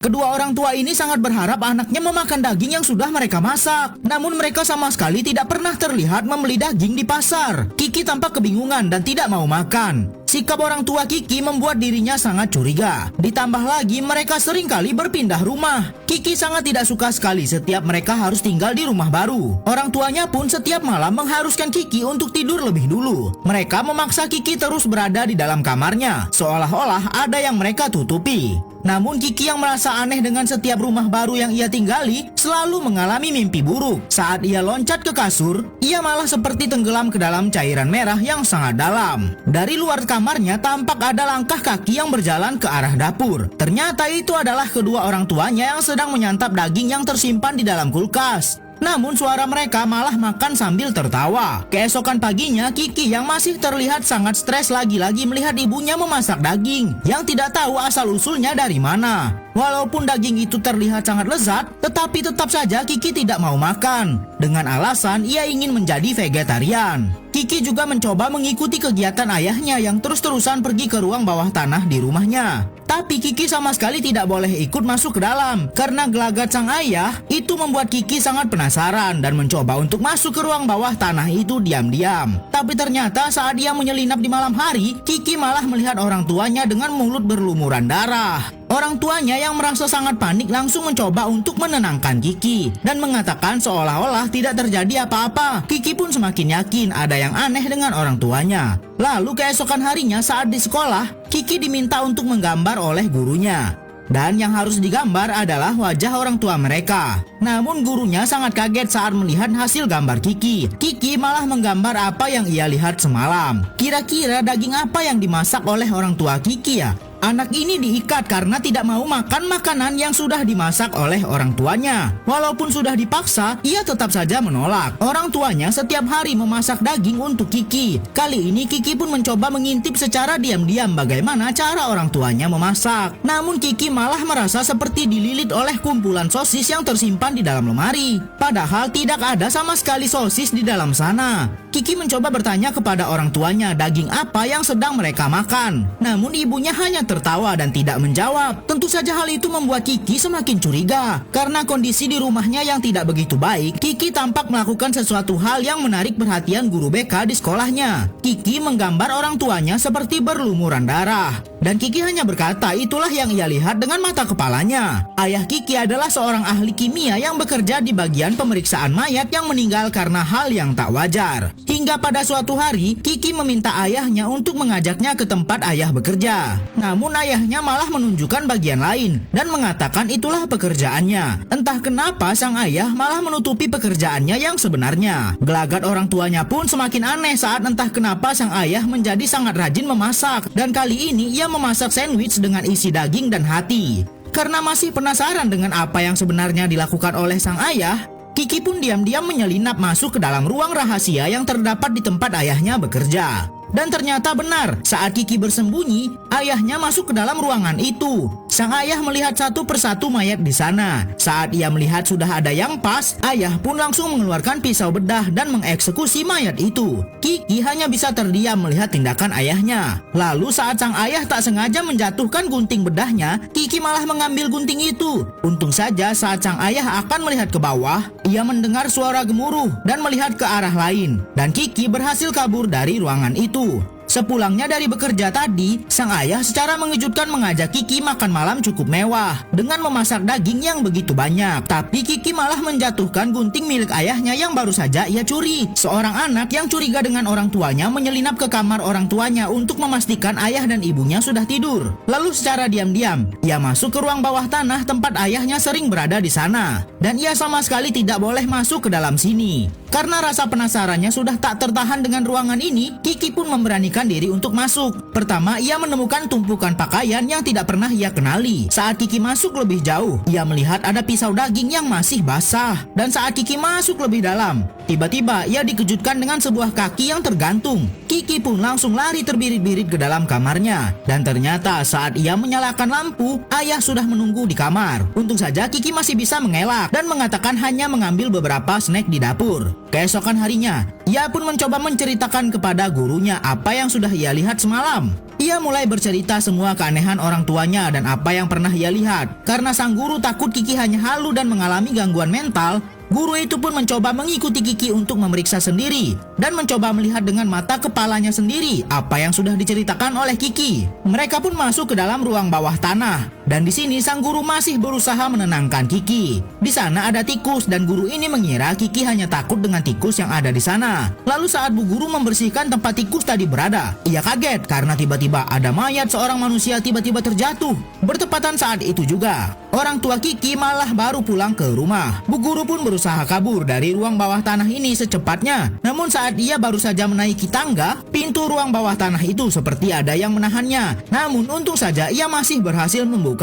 Kedua orang tua ini sangat berharap anaknya memakan daging yang sudah mereka masak. Namun mereka sama sekali tidak pernah terlihat membeli daging di pasar. Kiki tampak kebingungan dan tidak mau makan. Sikap orang tua Kiki membuat dirinya sangat curiga. Ditambah lagi mereka sering kali berpindah rumah. Kiki sangat tidak suka sekali setiap mereka harus tinggal di rumah baru. Orang tuanya pun setiap malam mengharuskan Kiki untuk tidur lebih dulu. Mereka memaksa Kiki terus berada di dalam kamarnya, seolah-olah ada yang mereka tutupi. Namun Kiki yang merasa aneh dengan setiap rumah baru yang ia tinggali selalu mengalami mimpi buruk. Saat ia loncat ke kasur, ia malah seperti tenggelam ke dalam cairan merah yang sangat dalam. Dari luar kamarnya tampak ada langkah kaki yang berjalan ke arah dapur. Ternyata itu adalah kedua orang tuanya yang sedang menyantap daging yang tersimpan di dalam kulkas. Namun suara mereka malah makan sambil tertawa. Keesokan paginya, Kiki yang masih terlihat sangat stres lagi-lagi melihat ibunya memasak daging yang tidak tahu asal-usulnya dari mana. Walaupun daging itu terlihat sangat lezat, tetapi tetap saja Kiki tidak mau makan. Dengan alasan ia ingin menjadi vegetarian. Kiki juga mencoba mengikuti kegiatan ayahnya yang terus-terusan pergi ke ruang bawah tanah di rumahnya. Tapi Kiki sama sekali tidak boleh ikut masuk ke dalam karena gelagat sang ayah itu membuat Kiki sangat penasaran dan mencoba untuk masuk ke ruang bawah tanah itu diam-diam. Tapi ternyata saat dia menyelinap di malam hari, Kiki malah melihat orang tuanya dengan mulut berlumuran darah. Orang tuanya yang merasa sangat panik langsung mencoba untuk menenangkan Kiki dan mengatakan seolah-olah tidak terjadi apa-apa. Kiki pun semakin yakin ada yang aneh dengan orang tuanya. Lalu keesokan harinya saat di sekolah, Kiki diminta untuk menggambar oleh gurunya. Dan yang harus digambar adalah wajah orang tua mereka. Namun gurunya sangat kaget saat melihat hasil gambar Kiki. Kiki malah menggambar apa yang ia lihat semalam. Kira-kira daging apa yang dimasak oleh orang tua Kiki ya? Anak ini diikat karena tidak mau makan makanan yang sudah dimasak oleh orang tuanya. Walaupun sudah dipaksa, ia tetap saja menolak. Orang tuanya setiap hari memasak daging untuk Kiki. Kali ini Kiki pun mencoba mengintip secara diam-diam bagaimana cara orang tuanya memasak. Namun Kiki malah merasa seperti dililit oleh kumpulan sosis yang tersimpan di dalam lemari. Padahal tidak ada sama sekali sosis di dalam sana. Kiki mencoba bertanya kepada orang tuanya daging apa yang sedang mereka makan. Namun ibunya hanya tertawa dan tidak menjawab. Tentu saja hal itu membuat Kiki semakin curiga. Karena kondisi di rumahnya yang tidak begitu baik, Kiki tampak melakukan sesuatu hal yang menarik perhatian guru BK di sekolahnya. Kiki menggambar orang tuanya seperti berlumuran darah. Dan Kiki hanya berkata itulah yang ia lihat dengan mata kepalanya. Ayah Kiki adalah seorang ahli kimia yang bekerja di bagian pemeriksaan mayat yang meninggal karena hal yang tak wajar. Hingga pada suatu hari, Kiki meminta ayahnya untuk mengajaknya ke tempat ayah bekerja. Namun ayahnya malah menunjukkan bagian lain dan mengatakan itulah pekerjaannya. Entah kenapa sang ayah malah menutupi pekerjaannya yang sebenarnya. Gelagat orang tuanya pun semakin aneh saat entah kenapa sang ayah menjadi sangat rajin memasak. Dan kali ini ia memasak sandwich dengan isi daging dan hati. Karena masih penasaran dengan apa yang sebenarnya dilakukan oleh sang ayah, Kiki pun diam-diam menyelinap masuk ke dalam ruang rahasia yang terdapat di tempat ayahnya bekerja. Dan ternyata benar, saat Kiki bersembunyi, ayahnya masuk ke dalam ruangan itu. Sang ayah melihat satu persatu mayat di sana. Saat ia melihat sudah ada yang pas, ayah pun langsung mengeluarkan pisau bedah dan mengeksekusi mayat itu. Kiki hanya bisa terdiam melihat tindakan ayahnya. Lalu saat sang ayah tak sengaja menjatuhkan gunting bedahnya, Kiki malah mengambil gunting itu. Untung saja saat sang ayah akan melihat ke bawah, ia mendengar suara gemuruh dan melihat ke arah lain. Dan Kiki berhasil kabur dari ruangan itu. Sepulangnya dari bekerja tadi, sang ayah secara mengejutkan mengajak Kiki makan malam cukup mewah dengan memasak daging yang begitu banyak. Tapi Kiki malah menjatuhkan gunting milik ayahnya yang baru saja ia curi. Seorang anak yang curiga dengan orang tuanya menyelinap ke kamar orang tuanya untuk memastikan ayah dan ibunya sudah tidur. Lalu secara diam-diam, ia masuk ke ruang bawah tanah tempat ayahnya sering berada di sana. Dan ia sama sekali tidak boleh masuk ke dalam sini. Karena rasa penasarannya sudah tak tertahan dengan ruangan ini, Kiki pun memberanikan diri untuk masuk. Pertama, ia menemukan tumpukan pakaian yang tidak pernah ia kenali. Saat Kiki masuk lebih jauh, ia melihat ada pisau daging yang masih basah. Dan saat Kiki masuk lebih dalam, tiba-tiba ia dikejutkan dengan sebuah kaki yang tergantung. Kiki pun langsung lari terbirit-birit ke dalam kamarnya. Dan ternyata saat ia menyalakan lampu, ayah sudah menunggu di kamar. Untung saja Kiki masih bisa mengelak dan mengatakan hanya mengambil beberapa snack di dapur. Keesokan harinya, ia pun mencoba menceritakan kepada gurunya apa yang sudah ia lihat semalam. Ia mulai bercerita semua keanehan orang tuanya dan apa yang pernah ia lihat. Karena sang guru takut Kiki hanya halu dan mengalami gangguan mental, guru itu pun mencoba mengikuti Kiki untuk memeriksa sendiri dan mencoba melihat dengan mata kepalanya sendiri apa yang sudah diceritakan oleh Kiki. Mereka pun masuk ke dalam ruang bawah tanah dan di sini sang guru masih berusaha menenangkan Kiki. Di sana ada tikus dan guru ini mengira Kiki hanya takut dengan tikus yang ada di sana. Lalu saat bu guru membersihkan tempat tikus tadi berada, ia kaget karena tiba-tiba ada mayat seorang manusia tiba-tiba terjatuh. Bertepatan saat itu juga, orang tua Kiki malah baru pulang ke rumah. Bu guru pun berusaha kabur dari ruang bawah tanah ini secepatnya. Namun saat ia baru saja menaiki tangga, pintu ruang bawah tanah itu seperti ada yang menahannya. Namun untung saja ia masih berhasil membukanya.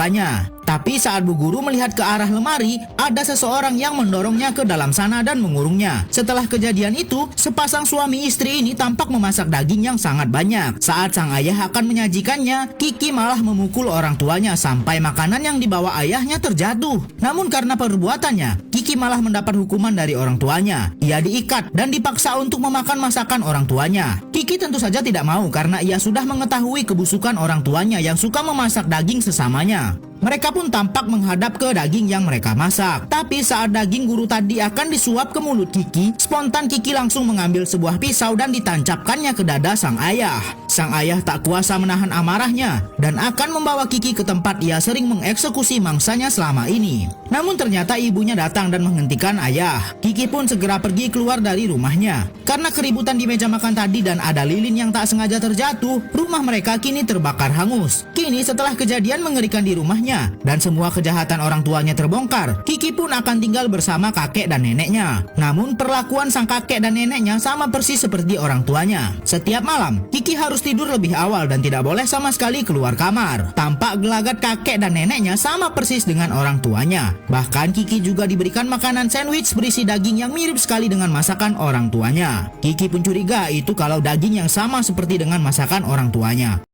Tapi saat bu guru melihat ke arah lemari, ada seseorang yang mendorongnya ke dalam sana dan mengurungnya. Setelah kejadian itu, sepasang suami istri ini tampak memasak daging yang sangat banyak. Saat sang ayah akan menyajikannya, Kiki malah memukul orang tuanya sampai makanan yang dibawa ayahnya terjatuh. Namun karena perbuatannya, Kiki malah mendapat hukuman dari orang tuanya. Ia diikat dan dipaksa untuk memakan masakan orang tuanya. Kiki tentu saja tidak mau karena ia sudah mengetahui kebusukan orang tuanya yang suka memasak daging sesamanya. Mereka pun tampak menghadap ke daging yang mereka masak. Tapi saat daging guru tadi akan disuap ke mulut Kiki, spontan Kiki langsung mengambil sebuah pisau dan ditancapkannya ke dada sang ayah. Sang ayah tak kuasa menahan amarahnya dan akan membawa Kiki ke tempat ia sering mengeksekusi mangsanya selama ini. Namun ternyata ibunya datang dan menghentikan ayah. Kiki pun segera pergi keluar dari rumahnya. Karena keributan di meja makan tadi dan ada lilin yang tak sengaja terjatuh, rumah mereka kini terbakar hangus. Kini setelah kejadian mengerikan di rumahnya dan semua kejahatan orang tuanya terbongkar, Kiki pun akan tinggal bersama kakek dan neneknya. Namun perlakuan sang kakek dan neneknya sama persis seperti orang tuanya. Setiap malam, Kiki harus tidur lebih awal dan tidak boleh sama sekali keluar kamar. Tampak gelagat kakek dan neneknya sama persis dengan orang tuanya. Bahkan Kiki juga diberikan makanan sandwich berisi daging yang mirip sekali dengan masakan orang tuanya. Kiki pun curiga itu kalau daging yang sama seperti dengan masakan orang tuanya.